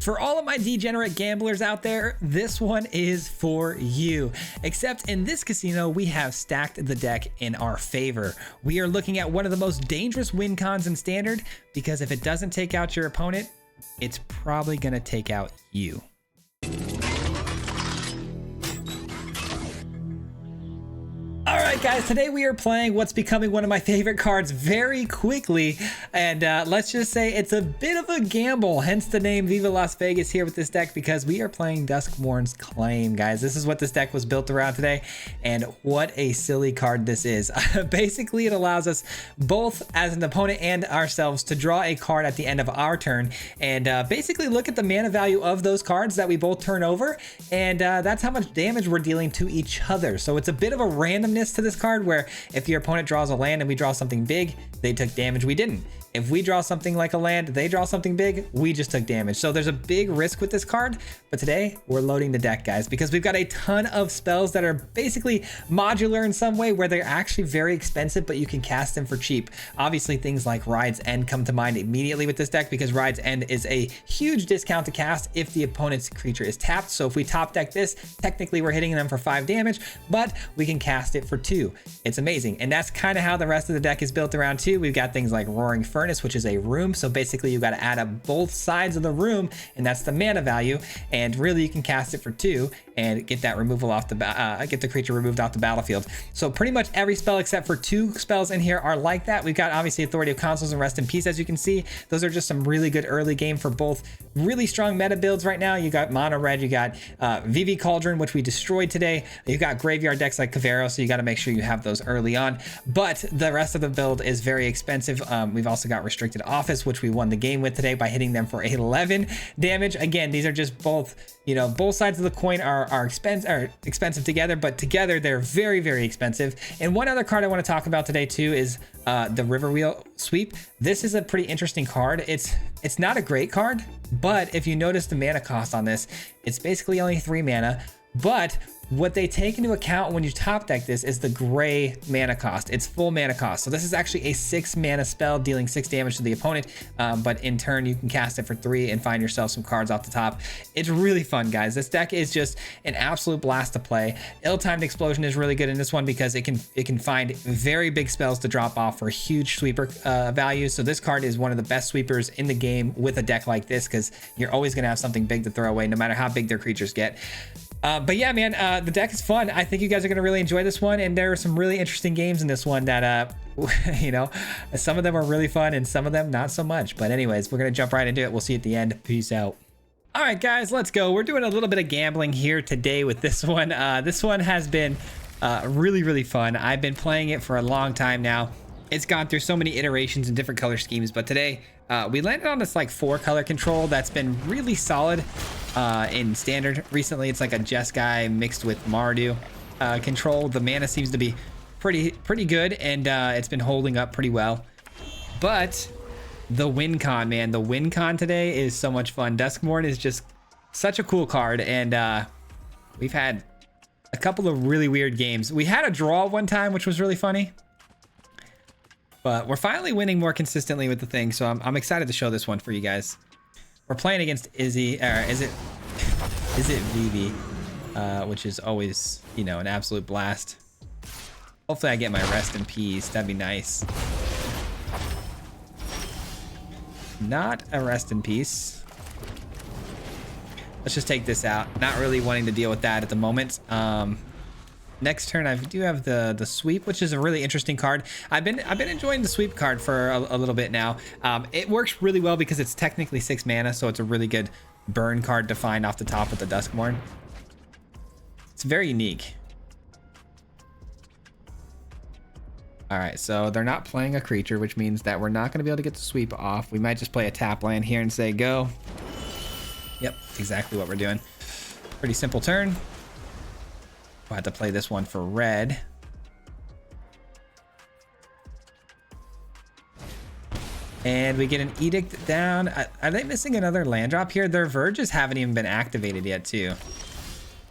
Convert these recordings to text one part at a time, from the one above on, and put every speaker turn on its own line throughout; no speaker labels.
For all of my degenerate gamblers out there, this one is for you. Except in this casino, we have stacked the deck in our favor. We are looking at one of the most dangerous win cons in Standard, because if it doesn't take out your opponent, it's probably going to take out you. All right, guys, today we are playing what's becoming one of my favorite cards very quickly. And let's just say it's a bit of a gamble, hence the name Viva Las Vegas here with this deck, because we are playing Duskmourn's Claim, guys. This is what this deck was built around today. And what a silly card this is. Basically, it allows us both as an opponent and ourselves to draw a card at the end of our turn and basically look at the mana value of those cards that we both turn over. And that's how much damage we're dealing to each other. So it's a bit of a randomness to this card, where if your opponent draws a land and we draw something big, they took damage, we didn't. If we draw something like a land, they draw something big, we just took damage. So there's a big risk with this card, but today we're loading the deck, guys, because we've got a ton of spells that are basically modular in some way, where they're actually very expensive, but you can cast them for cheap. Obviously, things like Ride's End come to mind immediately with this deck, because Ride's End is a huge discount to cast if the opponent's creature is tapped. So if we top deck this, technically we're hitting them for 5 damage, but we can cast it for 2. It's amazing. And that's kind of how the rest of the deck is built around too. We've got things like Roaring Furnace, which is a room. So basically you got to add up both sides of the room, and that's the mana value. And really you can cast it for 2 and get that removal off the get the creature removed off the battlefield. So pretty much every spell except for 2 spells in here are like that. We've got obviously Authority of Consuls and Rest in Peace, as you can see. Those are just some really good early game for both really strong meta builds right now. You got mono red, you got VV Cauldron, which we destroyed today. You got graveyard decks like Kavero, so you got to make sure you have those early on. But the rest of the build is very expensive. We've also got Restricted Office, which we won the game with today by hitting them for 11 damage. Again, these are just both, you know, both sides of the coin are expensive together, but together they're very, very expensive. And one other card I want to talk about today too is the Riverwheel Sweep. This is a pretty interesting card. It's not a great card, but if you notice the mana cost on this, it's basically only 3 mana. But what they take into account when you top deck this is the gray mana cost. It's full mana cost. So this is actually a 6 mana spell dealing 6 damage to the opponent. But in turn, you can cast it for 3 and find yourself some cards off the top. It's really fun, guys. This deck is just an absolute blast to play. Ill-Timed Explosion is really good in this one because it can find very big spells to drop off for huge sweeper values. So this card is one of the best sweepers in the game with a deck like this, because you're always going to have something big to throw away, no matter how big their creatures get. But yeah, man, the deck is fun. I think you guys are going to really enjoy this one. And there are some really interesting games in this one that, you know, some of them are really fun and some of them not so much. But anyways, we're going to jump right into it. We'll see you at the end. Peace out. All right, guys, let's go. We're doing a little bit of gambling here today with this one. This one has been really, really fun. I've been playing it for a long time now. It's gone through so many iterations and different color schemes, but today we landed on this like 4-color control that's been really solid in Standard recently. It's like a Jeskai mixed with Mardu control. The mana seems to be pretty good, and it's been holding up pretty well. But the win con, man, the win con today is so much fun. Duskmourn is just such a cool card, and we've had a couple of really weird games. We had a draw one time, which was really funny. But we're finally winning more consistently with the thing, so I'm excited to show this one for you guys. We're playing against Izzet VV, which is always, you know, an absolute blast. Hopefully I get my Rest in Peace. That'd be nice. Not a Rest in Peace. Let's just take this out. Not really wanting to deal with that at the moment. Next turn, I do have the sweep, which is a really interesting card. I've been enjoying the sweep card for a little bit now. It works really well because it's technically 6 mana, so it's a really good burn card to find off the top with the Duskmourn. It's very unique. All right, so they're not playing a creature, which means that we're not going to be able to get the sweep off. We might just play a tap land here and say go. Yep, exactly what we're doing. Pretty simple turn. We'll have to play this one for red. And we get an Edict down. Are they missing another land drop here? Their Verges haven't even been activated yet, too.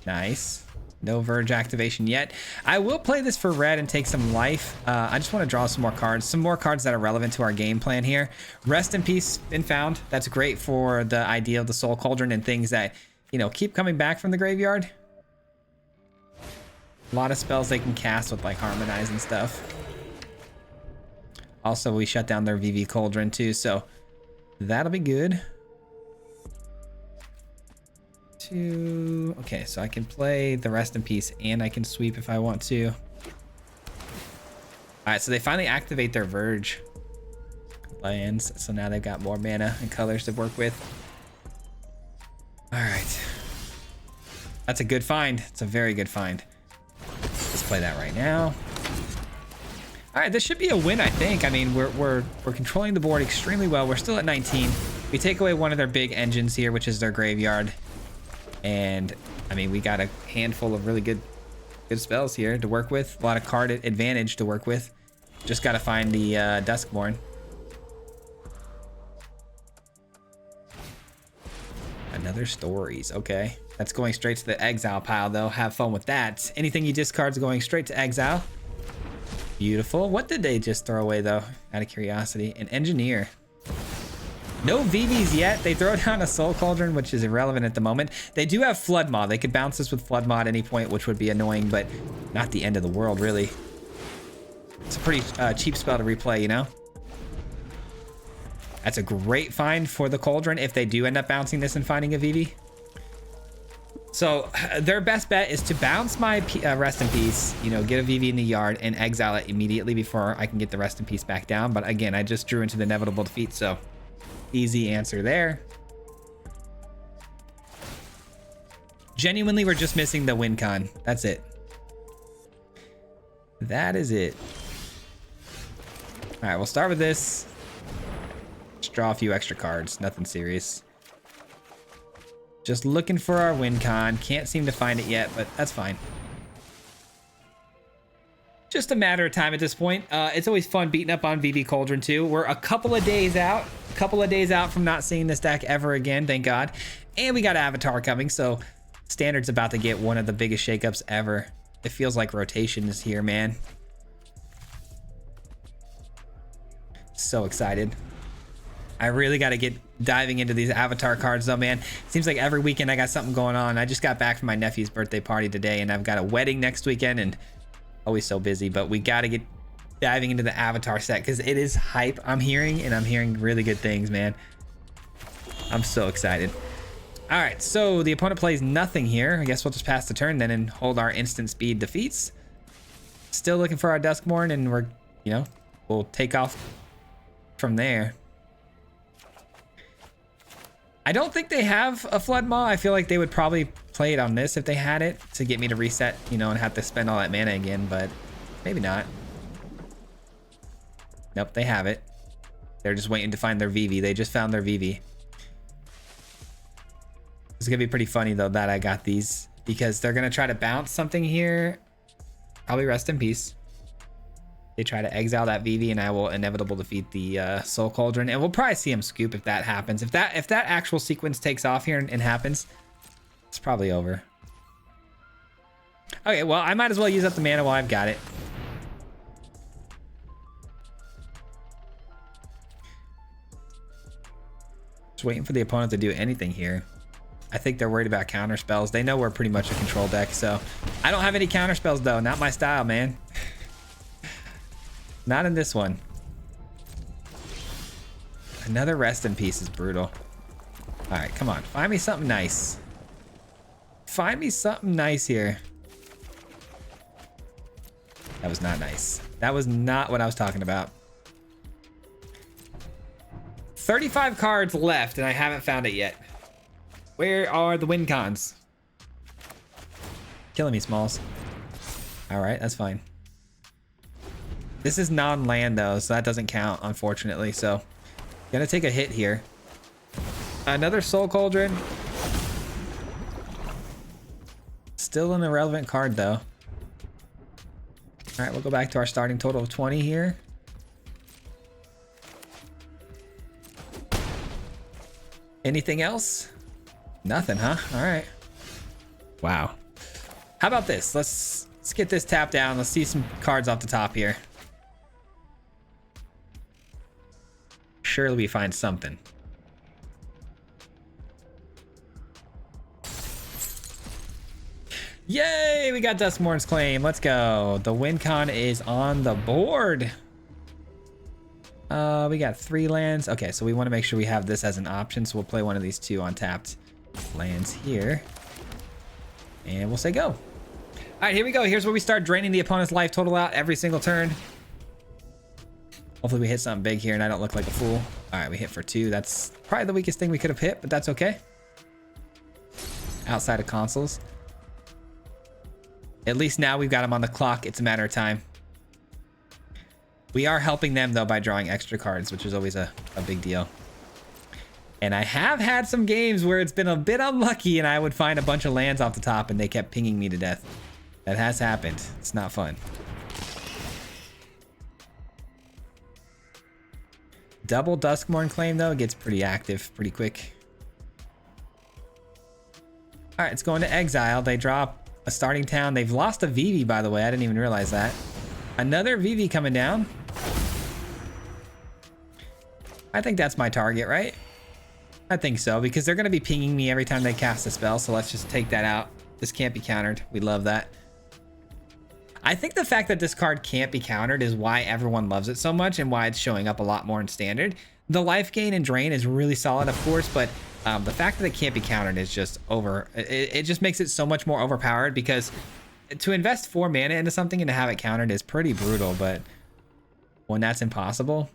Nice. No Verge activation yet. I will play this for red and take some life. I just want to draw some more cards that are relevant to our game plan here. Rest in Peace been found. That's great for the idea of the Soul Cauldron and things that, you know, keep coming back from the graveyard. A lot of spells they can cast with like Harmonize and stuff. Also, we shut down their VV Cauldron too, so that'll be good. Okay, so I can play the Rest in Peace and I can sweep if I want to. All right, so they finally activate their Verge lands, so now they've got more mana and colors to work with. All right, that's a good find. It's a very good find. Let's play that right now. All right, this should be a win, I think. I mean, we're controlling the board extremely well. We're still at 19. We take away one of their big engines here, which is their graveyard. And I mean, we got a handful of really good spells here to work with. A lot of card advantage to work with. Just got to find the Duskborn. Another Stories. Okay, that's going straight to the exile pile though. Have fun with that. Anything you discard's going straight to exile. Beautiful. What did they just throw away though? Out of curiosity, an Engineer. No VVs yet. They throw down a Soul Cauldron, which is irrelevant at the moment. They do have Flood Mod. They could bounce this with Flood Mod at any point, which would be annoying, but not the end of the world, really. It's a pretty cheap spell to replay, you know? That's a great find for the Cauldron if they do end up bouncing this and finding a VV. So their best bet is to bounce my Rest in Peace, you know, get a VV in the yard and exile it immediately before I can get the Rest in Peace back down. But again, I just drew into the inevitable defeat, so easy answer there. Genuinely, we're just missing the wincon. That's it. That is it. All right, we'll start with this. Just draw a few extra cards. Nothing serious. Just looking for our wincon. Can't seem to find it yet, but that's fine. Just a matter of time at this point. It's always fun beating up on VV Cauldron too. We're a couple of days out from not seeing this deck ever again, thank God. And we got Avatar coming, so Standard's about to get one of the biggest shakeups ever. It feels like rotation is here, man. So excited. I really got to get diving into these Avatar cards though, man. Seems like every weekend I got something going on. I just got back from my nephew's birthday party today, and I've got a wedding next weekend, and always so busy, but we got to get diving into the Avatar set because it is hype. I'm hearing really good things, man. I'm so excited. All right, so the opponent plays nothing here. I guess we'll just pass the turn then and hold our instant speed defeats. Still looking for our Duskborn, and we're, you know, we'll take off from there. I don't think they have a Flood Maw. I feel like they would probably play it on this if they had it to get me to reset, you know, and have to spend all that mana again, but maybe not. Nope, they have it. They're just waiting to find their VV. They just found their VV. It's gonna be pretty funny though that I got these because they're gonna try to bounce something here. Probably Rest in Peace. They try to exile that VV and I will inevitably defeat the Soul Cauldron, and we'll probably see him scoop if that happens. If that actual sequence takes off here and happens, it's probably over. Okay, well, I might as well use up the mana while I've got it. Just waiting for the opponent to do anything here. I think they're worried about counter spells. They know we're pretty much a control deck, so I don't have any counter spells though. Not my style, man. Not in this one. Another Rest in Peace is brutal. All right, come on. Find me something nice. Find me something nice here. That was not nice. That was not what I was talking about. 35 cards left and I haven't found it yet. Where are the wincons? Killing me, Smalls. All right, that's fine. This is non-land though, so that doesn't count, unfortunately. So, gonna take a hit here. Another Soul Cauldron. Still an irrelevant card though. All right, we'll go back to our starting total of 20 here. Anything else? Nothing, huh? All right. Wow. How about this? Let's get this tap down. Let's see some cards off the top here. Surely we find something. Yay! We got Duskmourn's Claim. Let's go. The wincon is on the board. We got 3 lands. Okay, so we want to make sure we have this as an option. So we'll play one of these 2 untapped lands here. And we'll say go. All right, here we go. Here's where we start draining the opponent's life total out every single turn. Hopefully we hit something big here and I don't look like a fool. All right, we hit for 2. That's probably the weakest thing we could have hit, but that's okay. Outside of consoles. At least now we've got them on the clock. It's a matter of time. We are helping them, though, by drawing extra cards, which is always a big deal. And I have had some games where it's been a bit unlucky and I would find a bunch of lands off the top and they kept pinging me to death. That has happened. It's not fun. Double Duskmourn Claim, though, gets pretty active pretty quick. All right, it's going to exile. They drop a starting town. They've lost a Vivi, by the way. I didn't even realize that. Another Vivi coming down. I think that's my target, right? I think so, because they're going to be pinging me every time they cast a spell, so let's just take that out. This can't be countered. We love that. I think the fact that this card can't be countered is why everyone loves it so much and why it's showing up a lot more in standard. The life gain and drain is really solid, of course, but the fact that it can't be countered is just it just makes it so much more overpowered, because to invest 4 mana into something and to have it countered is pretty brutal. But when that's impossible,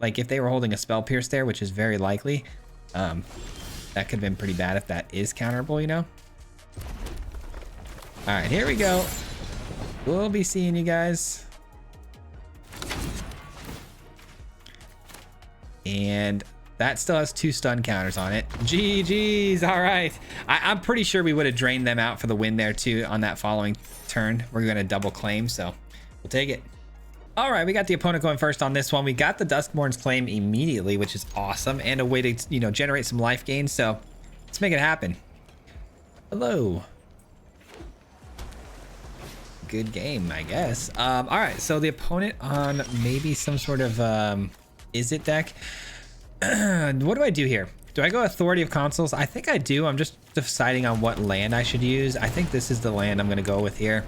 like if they were holding a Spell Pierce there, which is very likely, that could have been pretty bad if that is counterable, you know? All right, here we go. We'll be seeing you guys. And that still has 2 stun counters on it. GG's. All right. I'm pretty sure we would have drained them out for the win there too on that following turn. We're going to double claim, so we'll take it. All right, we got the opponent going first on this one. We got the Duskmourn's Claim immediately, which is awesome, and a way to, you know, generate some life gain. So let's make it happen. Hello. Good game, I guess. All right, so the opponent on maybe some sort of Izzet deck. What do I do here? Do I go Authority of Consoles? I think I do. I'm just deciding on what land I should use. I think this is the land I'm going to go with here.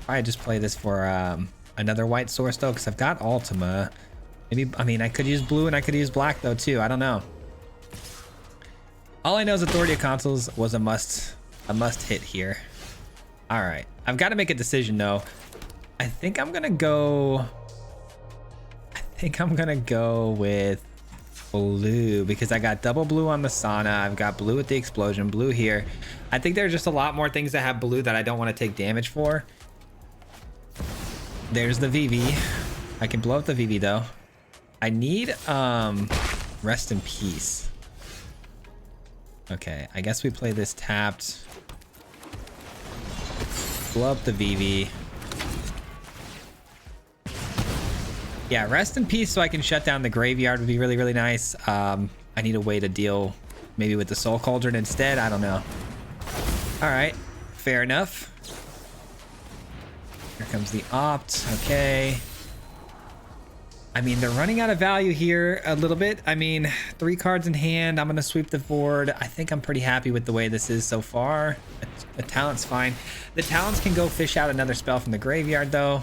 Probably just play this for another white source, though, because I've got Ultima. Maybe, I mean, I could use blue and I could use black, though, too. I don't know. All I know is Authority of Consoles was a must hit here. All right. I've got to make a decision, though. I think I'm going to go with blue, because I got double blue on the Sauna. I've got blue with the explosion, blue here. I think there's just a lot more things that have blue that I don't want to take damage for. There's the VV. I can blow up the VV though. I need Rest in Peace. Okay, I guess we play this tapped. Blow up the VV. Yeah, Rest in Peace so I can shut down the graveyard would be really, really nice. I need a way to deal maybe with the Soul Cauldron instead. I don't know. All right, fair enough. Here comes the Opt. Okay. I mean, they're running out of value here a little bit. I mean, 3 cards in hand. I'm going to sweep the board. I think I'm pretty happy with the way this is so far. The talent's fine. The talents can go fish out another spell from the graveyard, though.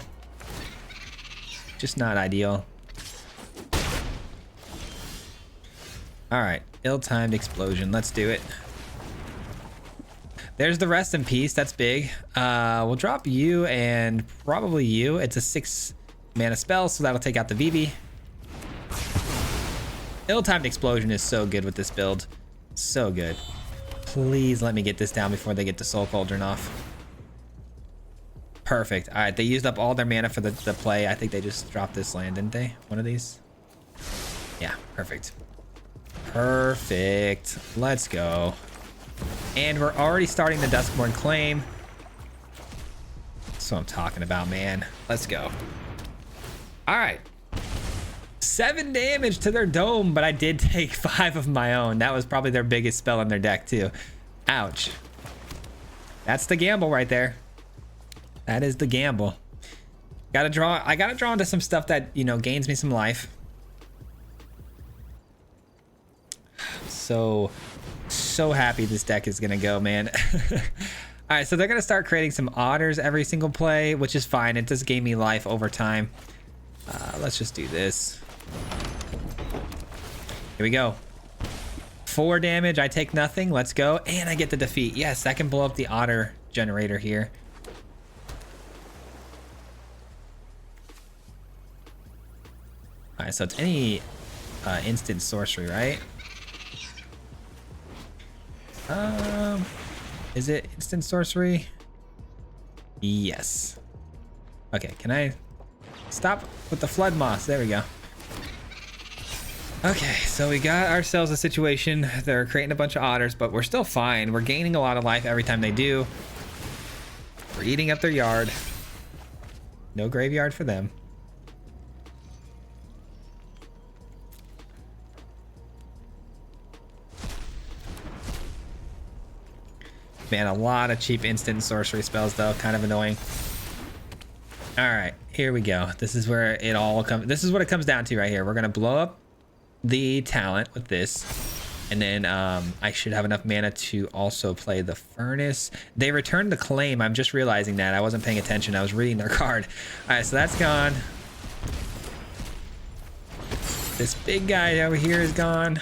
Just not ideal. All right, ill-timed explosion. Let's do it. There's the Rest in Peace. That's big. We'll drop you and probably you. It's a 6 mana spell, so that'll take out the VV. Ill-timed explosion is so good with this build. So good. Please let me get this down before they get the Soul Cauldron off. Perfect. All right, they used up all their mana for the play. I think they just dropped this land, didn't they? One of these? Yeah, perfect. Perfect. Let's go. And we're already starting the Duskmourn Claim. That's what I'm talking about, man. Let's go. All right. 7 damage to their dome, but I did take 5 of my own. That was probably their biggest spell in their deck, too. Ouch. That's the gamble right there. That is the gamble. I gotta draw into some stuff that, you know, gains me some life. So happy this deck is gonna go, man. All right, so they're gonna start creating some otters every single play, which is fine. It does gain me life over time. Let's just do this. Here we go. 4 damage, I take nothing. Let's go. And I get the defeat. Yes, I can blow up the otter generator here. All right, so it's any instant sorcery, right? Is it instant sorcery? Yes. Okay, can I stop with the flood moss? There we go. Okay, so we got ourselves a situation. They're creating a bunch of otters, but we're still fine. We're gaining a lot of life every time they do. We're eating up their yard. No graveyard for them. Man, a lot of cheap instant sorcery spells though, kind of annoying. All right, here we go. This is where it all comes. This is what it comes down to right here. We're gonna blow up the talent with this, and then I should have enough mana to also play the furnace. They returned the claim. I'm just realizing that. I wasn't paying attention. I was reading their card. All right, so that's gone. This big guy over here is gone,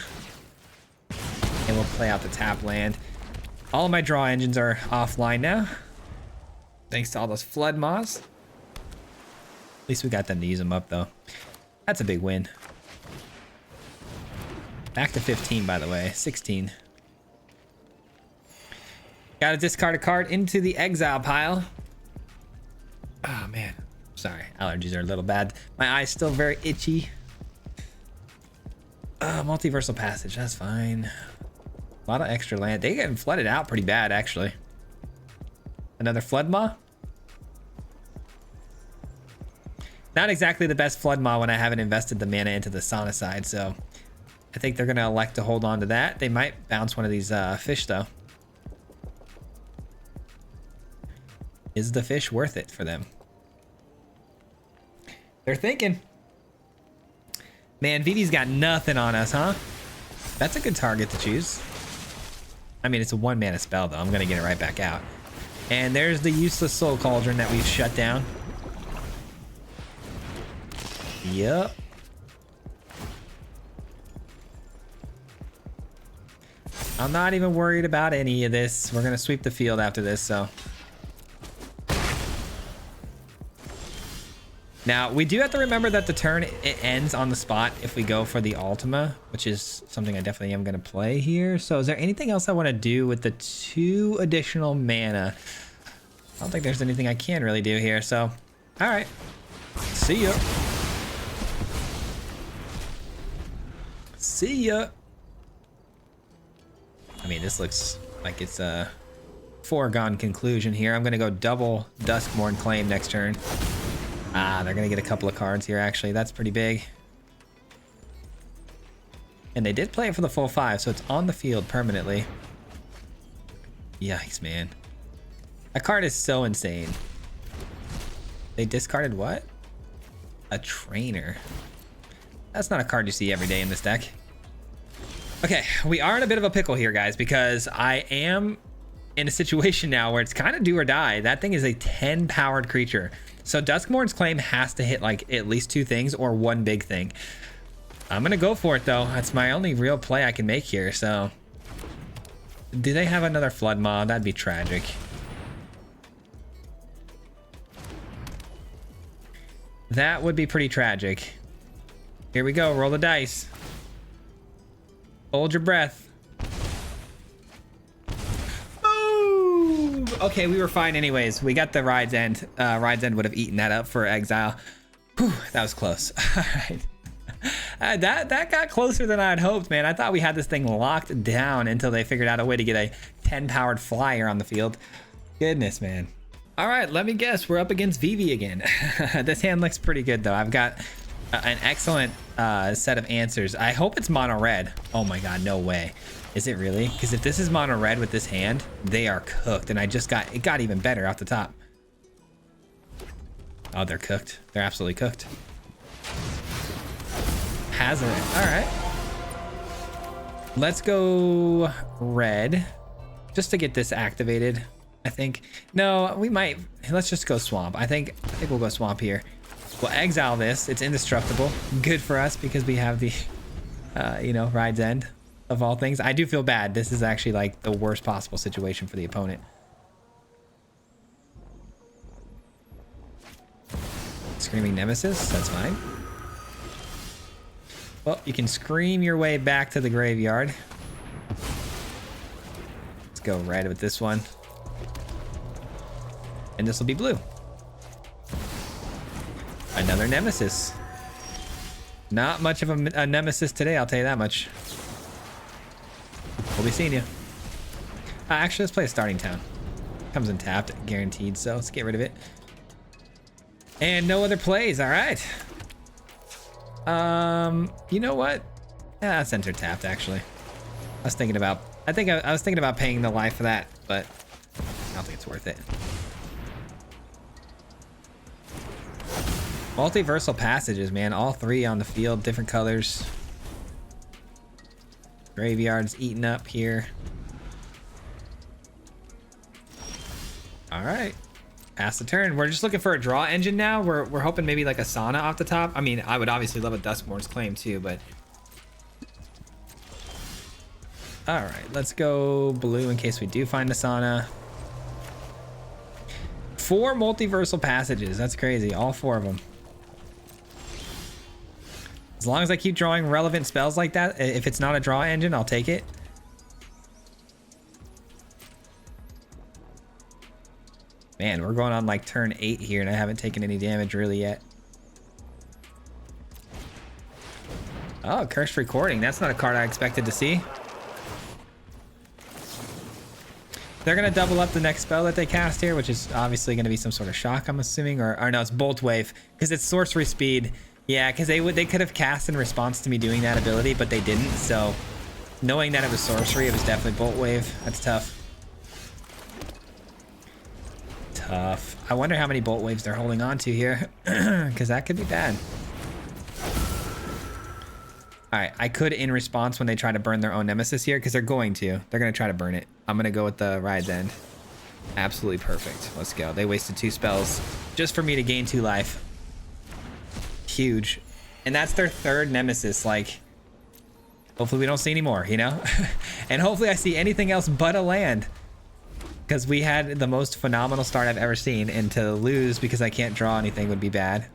and we'll play out the tap land. All of my draw engines are offline now, thanks to all those flood moss. At least we got them to use them up though. That's a big win. Back to 15, by the way. 16. Gotta discard a card into the exile pile. Oh man, sorry, allergies are a little bad. My eye's still very itchy. Multiversal passage, that's fine. A lot of extra land. They getting flooded out pretty bad, actually. Another flood maw? Not exactly the best flood maw when I haven't invested the mana into the sauna side, so I think they're gonna elect to hold on to that. They might bounce one of these fish though. Is the fish worth it for them? They're thinking. Man, Vivi's got nothing on us, huh? That's a good target to choose. I mean, it's a 1 mana spell though. I'm gonna get it right back out. And there's the useless soul cauldron that we've shut down. Yep. I'm not even worried about any of this. We're gonna sweep the field after this, so. Now, we do have to remember that the turn, it ends on the spot if we go for the Ultima, which is something I definitely am going to play here. So is there anything else I want to do with the 2 additional mana? I don't think there's anything I can really do here, so. All right. See ya. See ya. I mean, this looks like it's a foregone conclusion here. I'm going to go double Duskmourn Claim next turn. Ah, they're gonna get a couple of cards here, actually. That's pretty big. And they did play it for the full 5, so it's on the field permanently. Yikes, man. That card is so insane. They discarded what? A trainer. That's not a card you see every day in this deck. Okay, we are in a bit of a pickle here, guys, because I am in a situation now where it's kind of do or die. That thing is a 10 powered creature. So Duskmourn's Claim has to hit like at least 2 things or 1 big thing. I'm gonna go for it though. That's my only real play I can make here. So do they have another flood maw? That'd be tragic. That would be pretty tragic. Here we go. Roll the dice. Hold your breath. Okay, we were fine anyways. We got the Ride's End. Ride's End would have eaten that up for exile. Whew, that was close. All right. That got closer than I'd hoped, man. I thought we had this thing locked down until they figured out a way to get a 10 powered flyer on the field. Goodness, man. All right, let me guess. We're up against Vivi again. This hand looks pretty good though. I've got an excellent set of answers. I hope it's mono red. Oh my God, no way. Is it really? Because if this is mono red with this hand, they are cooked. And it got even better off the top. Oh, they're cooked. They're absolutely cooked. Hazard. All right. Let's go red just to get this activated. I think. No, we might. Let's just go swamp. I think we'll go swamp here. We'll exile this. It's indestructible. Good for us because we have the, you know, Ride's End of all things. I do feel bad. This is actually like the worst possible situation for the opponent. Screaming Nemesis. That's fine. Well, you can scream your way back to the graveyard. Let's go red with this one. And this will be blue. Another Nemesis. Not much of a Nemesis today, I'll tell you that much. We'll be seeing you. Actually, let's play a starting town. Comes in tapped, guaranteed, so let's get rid of it. And no other plays, all right. You know what? Yeah, that's enter tapped, actually. I was thinking about paying the life for that, but I don't think it's worth it. Multiversal passages, man. All three on the field, different colors. Graveyard's eaten up here. All right. Pass the turn. We're just looking for a draw engine now. We're hoping maybe like a Sauna off the top. I mean, I would obviously love a Duskmourn's Claim too, but... All right, let's go blue in case we do find a Sauna. 4 multiversal passages. That's crazy. All 4 of them. As long as I keep drawing relevant spells like that, if it's not a draw engine, I'll take it. Man, we're going on like turn 8 here and I haven't taken any damage really yet. Oh, Cursed Recording. That's not a card I expected to see. They're going to double up the next spell that they cast here, which is obviously going to be some sort of shock, I'm assuming. Or no, it's Bolt Wave because it's sorcery speed. Yeah, because they could have cast in response to me doing that ability, but they didn't. So knowing that it was sorcery, it was definitely Bolt Wave. That's tough. Tough. I wonder how many Bolt Waves they're holding on to here because that could be bad. All right, I could in response when they try to burn their own Nemesis here because they're going to try to burn it. I'm going to go with the Ride's End. Absolutely perfect. Let's go. They wasted 2 spells just for me to gain 2 life. Huge. And that's their 3rd Nemesis. Like, hopefully we don't see any more, you know? And hopefully I see anything else but a land. Because we had the most phenomenal start I've ever seen. And to lose because I can't draw anything would be bad.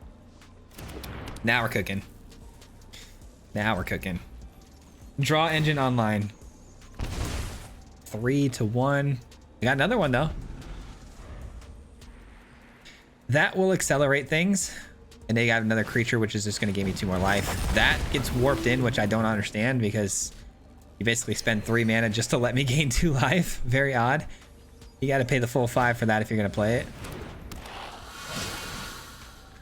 Now we're cooking. Now we're cooking. Draw engine online. 3-1. We got another one though. That will accelerate things. And they got another creature, which is just going to give me 2 more life. That gets warped in, which I don't understand because you basically spend 3 mana just to let me gain 2 life. Very odd. You got to pay the full 5 for that if you're going to play it.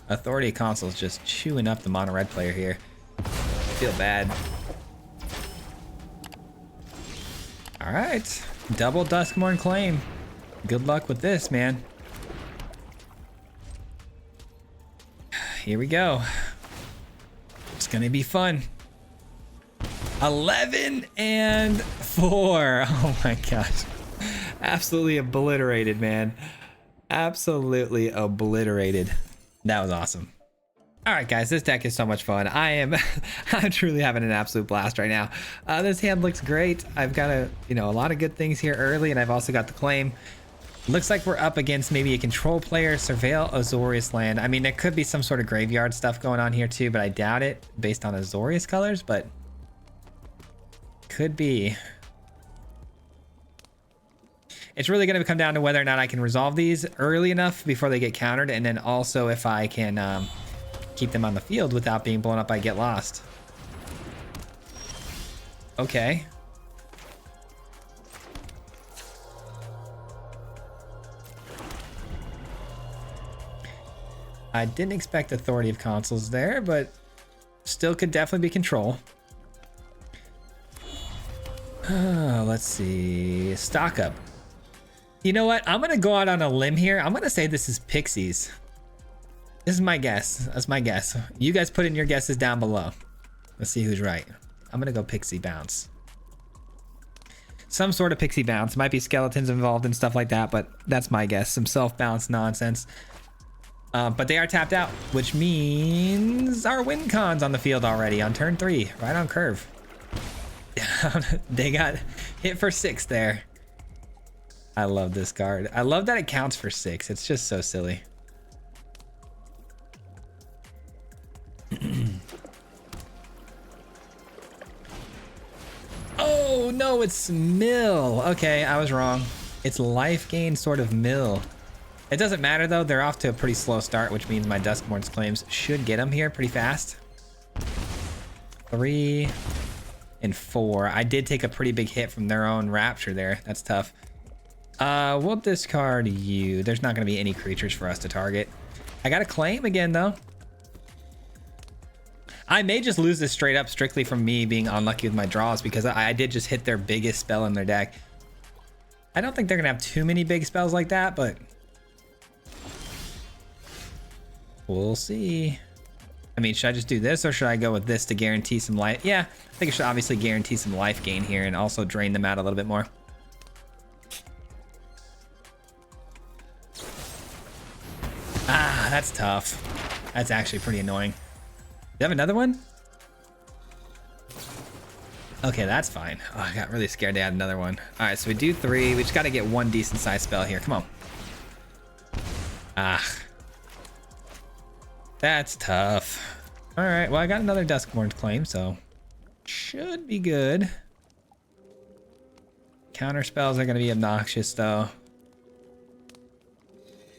Authority of Consul's just chewing up the mono red player here. I feel bad. All right. Double Duskmourn Claim. Good luck with this, man. Here we go. It's gonna be fun. 11 and 4. Oh my gosh. Absolutely obliterated, man. Absolutely obliterated. That was awesome. All right, guys, this deck is so much fun. I'm truly having an absolute blast right now. This hand looks great. I've got a lot of good things here early, and I've also got the claim. Looks like we're up against maybe a control player, Surveil Azorius land. I mean, there could be some sort of graveyard stuff going on here too, but I doubt it based on Azorius colors, but could be. It's really going to come down to whether or not I can resolve these early enough before they get countered, and then also if I can keep them on the field without being blown up by Get Lost. Okay. I didn't expect Authority of Consuls there, but still could definitely be control. Let's see. Stock up. You know what? I'm gonna go out on a limb here. I'm gonna say this is Pixies. This is my guess. That's my guess. You guys put in your guesses down below. Let's see who's right. I'm gonna go Pixie Bounce. Some sort of Pixie Bounce. Might be skeletons involved and stuff like that, but that's my guess. Some self-bounce nonsense. But they are tapped out, which means our Wincon's on the field already on turn 3, right on curve. They got hit for 6 there. I love this card. I love that it counts for 6. It's just so silly. Oh no, it's mill. Okay, I was wrong. It's life gain sort of mill. It doesn't matter though. They're off to a pretty slow start, which means my Duskmourn's Claims should get them here pretty fast. 3 and 4. I did take a pretty big hit from their own Rapture there. That's tough. We'll discard you. There's not going to be any creatures for us to target. I got a claim again though. I may just lose this straight up strictly from me being unlucky with my draws because I did just hit their biggest spell in their deck. I don't think they're going to have too many big spells like that, but we'll see. I mean, should I just do this or should I go with this to guarantee some life? Yeah, I think I should obviously guarantee some life gain here and also drain them out a little bit more. Ah, that's tough. That's actually pretty annoying. Do you have another one? Okay, that's fine. Oh, I got really scared to add another one. All right, so we do 3. We just got to get one decent sized spell here. Come on. Ah. That's tough. All right, well, I got another Duskmourn's Claim, so should be good. Counter spells are going to be obnoxious, though.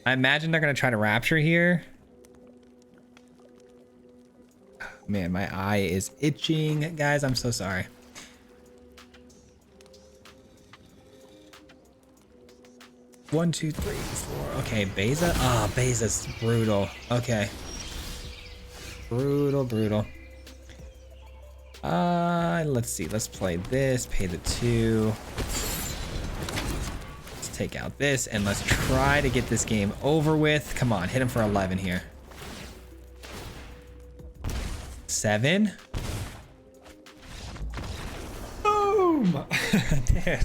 I imagine they're going to try to Rapture here. Man, my eye is itching. Guys, I'm so sorry. One, two, three, 4. Okay, Beza. Ah, oh, Beza's brutal. Okay. Brutal, brutal. Let's see. Let's play this. Pay the 2. Let's take out this and let's try to get this game over with. Come on, hit him for 11 here. 7. Boom! Dude,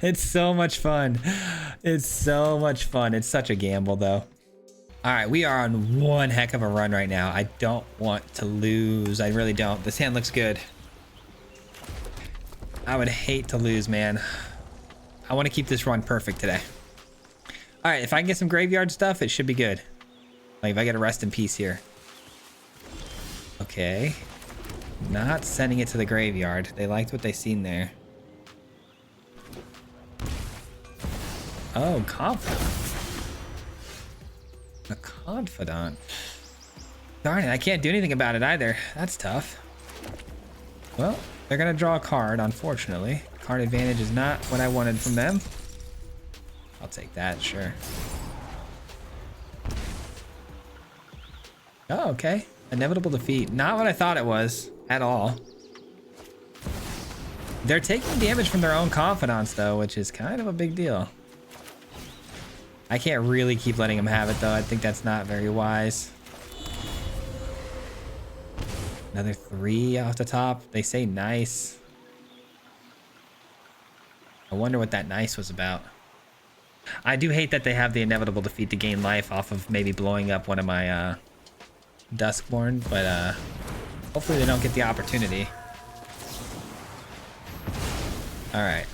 it's so much fun. It's so much fun. It's such a gamble, though. All right, we are on one heck of a run right now. I don't want to lose. I really don't. This hand looks good. I would hate to lose, man. I want to keep this run perfect today. All right, if I can get some graveyard stuff, it should be good. Like if I get a rest in peace here. Okay. Not sending it to the graveyard. They liked what they seen there. Oh, Confidant. A Confidant. Darn it, I can't do anything about it either. That's tough. Well, they're gonna draw a card, unfortunately. Card advantage is not what I wanted from them. I'll take that, sure. Oh, okay. Inevitable defeat. Not what I thought it was at all. They're taking damage from their own Confidants, though, which is kind of a big deal. I can't really keep letting them have it, though. I think that's not very wise. Another 3 off the top. They say nice. I wonder what that nice was about. I do hate that they have the inevitable defeat to gain life off of maybe blowing up one of my Duskmourn, but hopefully they don't get the opportunity. All right,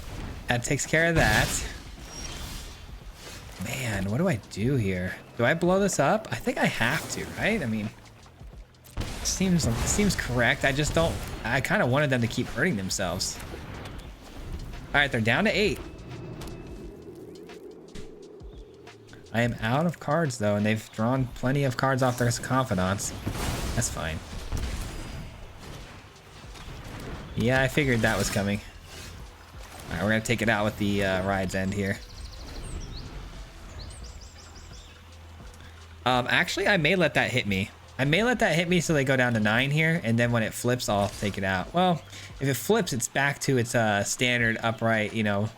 that takes care of that. Man, what do I do here? Do I blow this up? I think I have to, right? I mean, seems correct. I just don't. I kind of wanted them to keep hurting themselves. All right, they're down to 8. I am out of cards though, and they've drawn plenty of cards off their Confidants. That's fine. Yeah, I figured that was coming. All right, we're gonna take it out with the Ride's End here. Actually, I may let that hit me. I may let that hit me so they go down to 9 here, and then when it flips, I'll take it out. Well, if it flips, it's back to its standard upright, you know,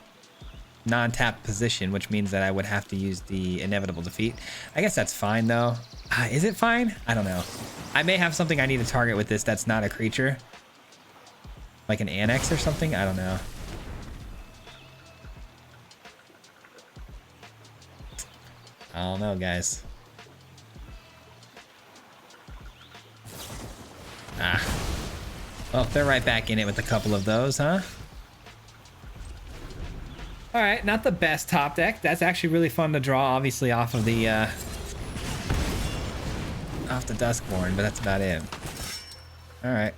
non-tap position, which means that I would have to use the inevitable defeat. I guess that's fine, though. Is it fine? I don't know. I may have something I need to target with this that's not a creature. Like an annex or something? I don't know. I don't know, guys. Well, they're right back in it with a couple of those, huh? All right, not the best top deck. That's actually really fun to draw, obviously, off of the Duskborn, but that's about it. All right,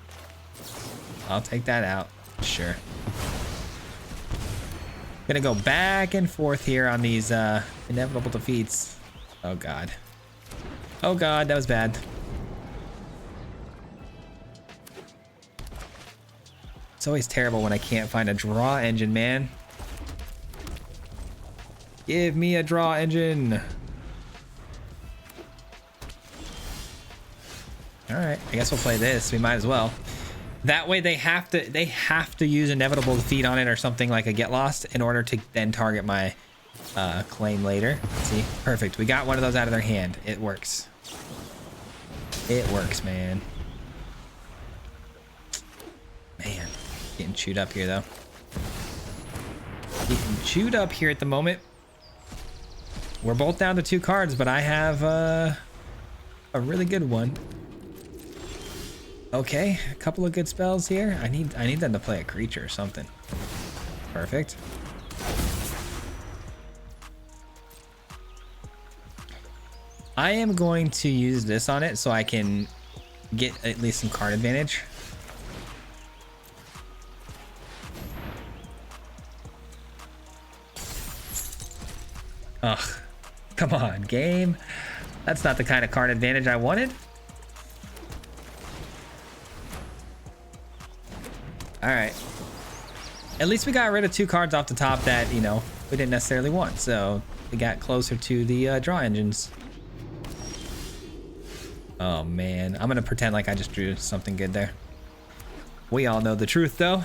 I'll take that out. Sure. Gonna go back and forth here on these inevitable defeats. Oh God. Oh God, that was bad. It's always terrible when I can't find a draw engine, man. Give me a draw engine. All right, I guess we'll play this. We might as well. That way they have to use inevitable defeat on it or something like a get lost in order to then target my claim later. See, perfect. We got one of those out of their hand. It works. It works, man. Man, getting chewed up here though. Getting chewed up here at the moment. We're both down to 2 cards, but I have a really good one. Okay, a couple of good spells here. I need them to play a creature or something. Perfect. I am going to use this on it so I can get at least some card advantage. Ugh, come on, game. That's not the kind of card advantage I wanted. All right. At least we got rid of 2 cards off the top that, you know, we didn't necessarily want. So we got closer to the draw engines. Oh, man. I'm going to pretend like I just drew something good there. We all know the truth, though.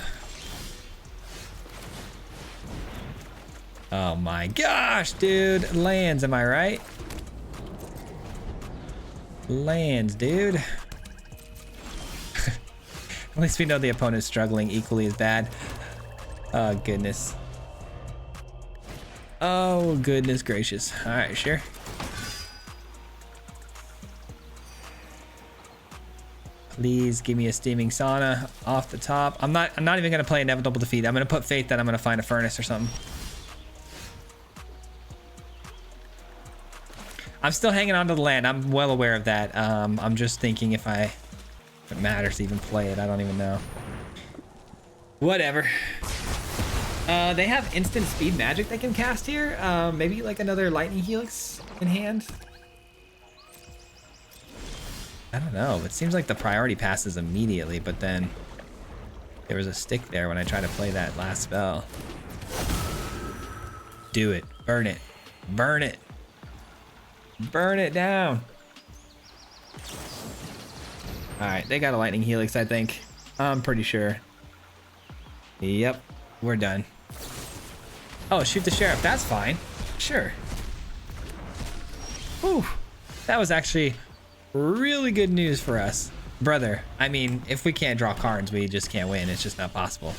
Oh, my gosh, dude. Lands, am I right? Lands, dude. At least we know the opponent's struggling equally as bad. Oh, goodness. Oh, goodness gracious. All right, sure. Please give me a steaming sauna off the top. I'm not even gonna play inevitable defeat. I'm gonna put faith that I'm gonna find a furnace or something. I'm still hanging on to the land. I'm well aware of that. I'm just thinking if it matters to even play it. I don't even know. Whatever. They have instant speed magic they can cast here. Maybe like another lightning helix in hand. I don't know. It seems like the priority passes immediately, but then there was a stick there when I tried to play that last spell. Do it. Burn it. Burn it. Burn it down. All right, they got a lightning helix, I think. I'm pretty sure. Yep, we're done. Oh, shoot the sheriff. That's fine. Sure. Whew. That was actually really good news for us. Brother, I mean, if we can't draw cards, we just can't win. It's just not possible.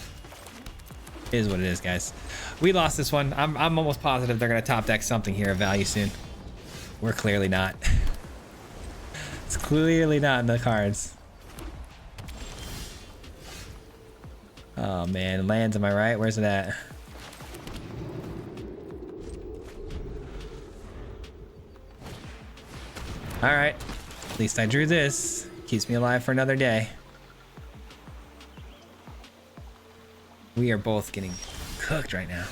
It is what it is, guys. We lost this one. I'm almost positive they're going to top deck something here of value soon. We're clearly not. It's clearly not in the cards. Oh, man. Lands, am I right? Where's it at? All right. At least I drew this. Keeps me alive for another day. We are both getting cooked right now.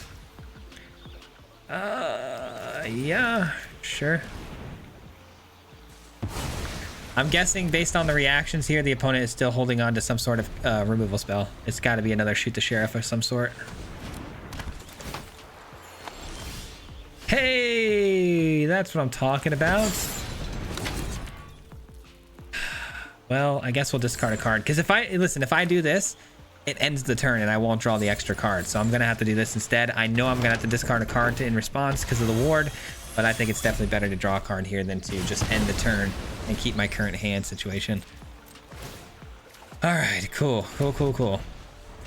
Yeah, sure. I'm guessing based on the reactions here, the opponent is still holding on to some sort of removal spell. It's got to be another shoot the sheriff of some sort. Hey, that's what I'm talking about. Well, I guess we'll discard a card. Because if I do this, it ends the turn and I won't draw the extra card. So I'm going to have to do this instead. I know I'm going to have to discard a card in response because of the ward. But I think it's definitely better to draw a card here than to just end the turn and keep my current hand situation. All right, cool.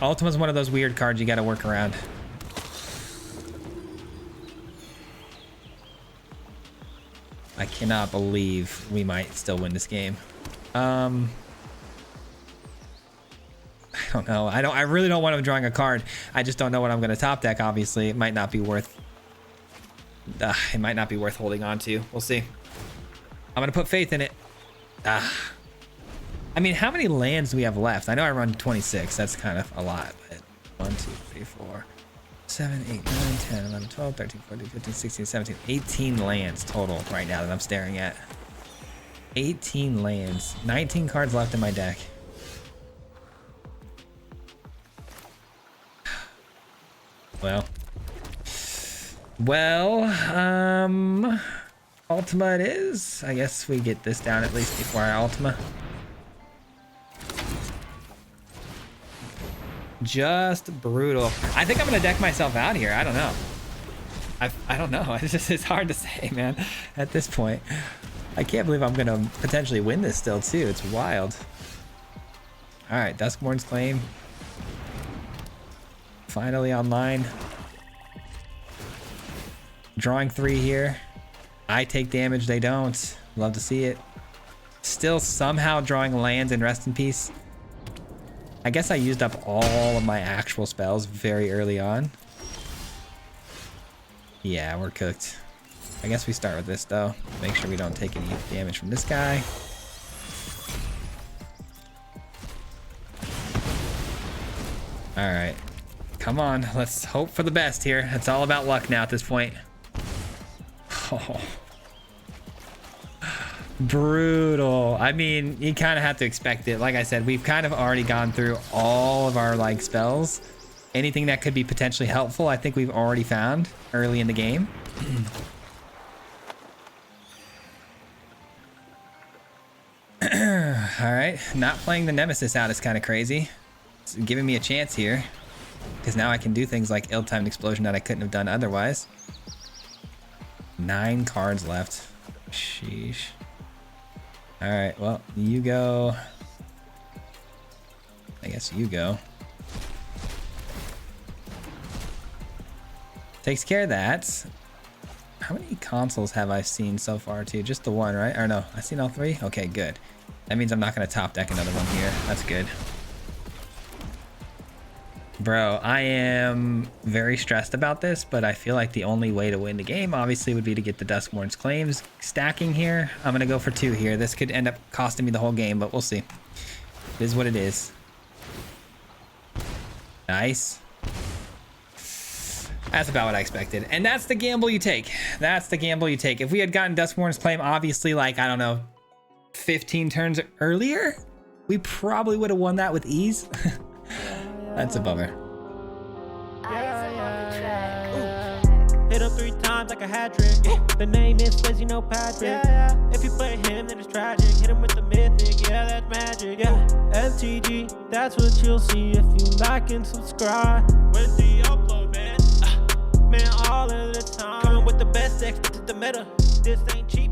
Ultima's one of those weird cards you got to work around. I cannot believe we might still win this game. I don't know. I really don't want him drawing a card. I just don't know what I'm going to top deck. Obviously, it might not be worth. It might not be worth holding on to. We'll see. I'm going to put faith in it. I mean, how many lands do we have left? I know I run 26. That's kind of a lot. But 1, 2, 3, 4, 7, 8, 9, 10, 11, 12, 13, 14, 15, 16, 17, 18 lands total right now that I'm staring at. 18 lands. 19 cards left in my deck. Well, Ultima it is. I guess we get this down at least before our Ultima. Just brutal. I think I'm gonna deck myself out here. I don't know. I don't know. It's hard to say, man. At this point, I can't believe I'm gonna potentially win this still too. It's wild. All right, Duskmourn's Claim. Finally online. Drawing 3 here. I take damage, they don't. Love to see it. Still somehow drawing lands in Rest in Peace. I guess I used up all of my actual spells very early on. Yeah, we're cooked. I guess we start with this though. Make sure we don't take any damage from this guy. All right. Come on, let's hope for the best here. It's all about luck now at this point. Oh. Brutal. I mean, you kind of have to expect it. Like I said, we've kind of already gone through all of our like spells. Anything that could be potentially helpful, I think we've already found early in the game. All right, not playing the Nemesis out is kind of crazy. It's giving me a chance here because now I can do things like ill-timed explosion that I couldn't have done otherwise. 9 cards left. Sheesh. All right, well, you go. I guess you go. Takes care of that. How many consoles have I seen so far too? Just the one, right? Or no, I've seen all 3? Okay, good. That means I'm not gonna top deck another one here. That's good. Bro, I am very stressed about this, but I feel like the only way to win the game obviously would be to get the Duskmourn's Claims stacking here. I'm gonna go for 2 here. This could end up costing me the whole game, but we'll see. It is what it is. Nice. That's about what I expected. And that's the gamble you take. That's the gamble you take. If we had gotten Duskmourn's Claim, obviously, like, I don't know, 15 turns earlier, we probably would have won that with ease. That's a bummer.
Hit him 3 times like a hat trick. The name is Fizzy, no Patrick. If you play him, then it's tragic. Hit him with the mythic, yeah, that's magic. MTG, that's what you'll see if you like and subscribe. With the upload, man. Man, all of the time. Coming with the best decks, this is the meta. This ain't cheap.